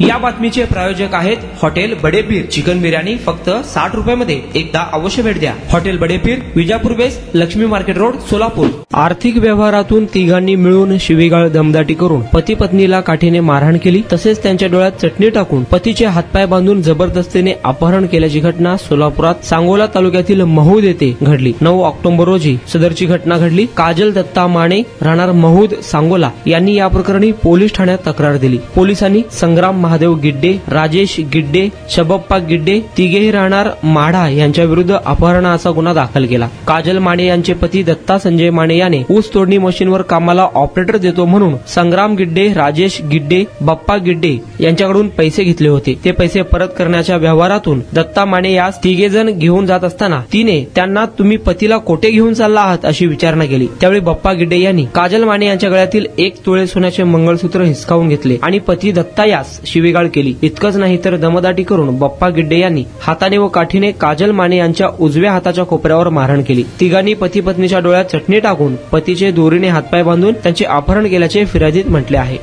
या बातमीचे प्रायोजक आहेत हॉटेल बडेपीर। चिकन बिर्याणी फक्त 60 रुपयामध्ये। एकदा अवश्य भेट द्या। हॉटेल बडेपीर, विजापूर बेस, लक्ष्मी मार्केट रोड, सोलापूर। आर्थिक व्यवहारातून तिघांनी मिळून शिवीगाळ दमदाटी करून पती पत्नीला काठीने मारहाण केली, तसेच त्यांच्या डोळ्यात चटणी टाकून पतीचे हातपाय बांधून जबरदस्तीने अपहरण केल्याची घटना सोलापुरात सांगोला तालुक्यातील महूद येथे घडली। 9 ऑक्टोबर रोजी सदरची घटना घडली। काजल दत्ता माने राहणार महूद सांगोला यांनी या प्रकरणी पोलीस ठाण्यात तक्रार दिली। पोलिसांनी संग्राम महादेव गिड्डे, राजेश गिड्डे, शबप्पा गिड्डे तिघेही राहणार माढा यांच्या विरुद्ध अपहरणाचा गुन्हा दाखल केला। काजल माने यांचे पती दत्ता संजय माने याने ऊस तोडणी मशीनवर कामाला ऑपरेटर देतो म्हणून संग्राम गिड्डे, राजेश गिड्डे, बप्पा गिड्डे यांच्याकडून पैसे घेतले होते। ते पैसे परत करण्याच्या व्यवहारातून दत्ता माने यास तिघे जण घेऊन जात असताना तिने त्यांना तुम्ही पतीला कोठे घेऊन चालला आहात अशी विचारणा केली। त्यावेळी बप्पा गिड्डे यांनी काजल माने यांच्या गळ्यातील 1 तोळे सोन्याचे मंगळसूत्र हिसकावून घेतले आणि पती दत्ता यास शिवीगाळ केली। इतकंच नाही तर दमदाटी करून बप्पा गिड्डे यांनी हाताने व काठीने काजल माने यांच्या उजव्या हाताच्या कोपऱ्यावर मारहाण केली। तिघांनी पती पत्नीच्या डोळ्यात चटणी टाकून पतीचे दोरीने हातपाय बांधून त्यांचे अपहरण केल्याचे फिर्यादीत म्हटले आहे।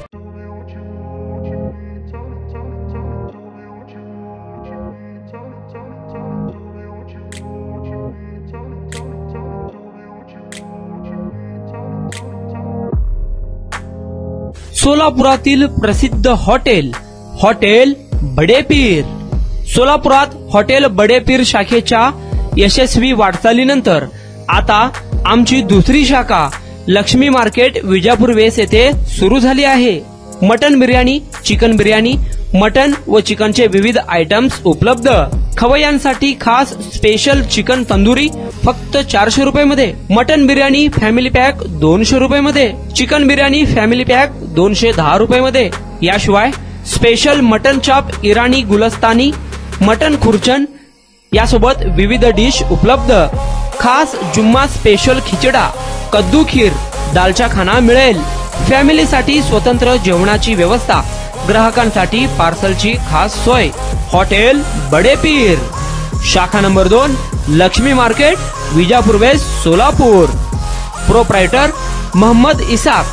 सोलापुरातील प्रसिद्ध हॉटेल बडेपीर। सोलापुरात हॉटेल बडेपीर शाखेच्या यशस्वी वाटचालीनंतर आता आमची दुसरी शाखा लक्ष्मी मार्केट विजापूर वेस येथे सुरू झाली आहे। Mutton biryani, chicken biryani, mutton व चिकनचे विविध आयटम्स उपलब्ध। खवय्यांसाठी खास स्पेशल चिकन तंदुरी फक्त 400 रुपयामध्ये। मटन बिर्याणी फॅमिली पॅक 200 रुपयामध्ये। चिकन बिर्याणी फॅमिली पॅक 210 रुपयामध्ये। याशिवाय स्पेशल मटन चाप, इराणी गुलस्तानी, मटन खुर्चन यासोबत विविध डिश उपलब्ध। खास जुम्मा स्पेशल खिचडा, कद्दू खीर, दालचा खाना मिळेल। फॅमिलीसाठी स्वतंत्र जेवणाची व्यवस्था, ग्राहकांसाठी पार्सलची खास सोय। हॉटेल बडेपीर, शाखा number 2, Laxmi market, Vijapur west, Solapur. Proprietor Mohammad Isaq,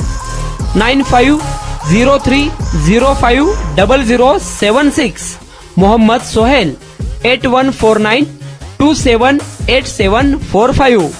9503050076। Mohammad Sohail, 8149278745।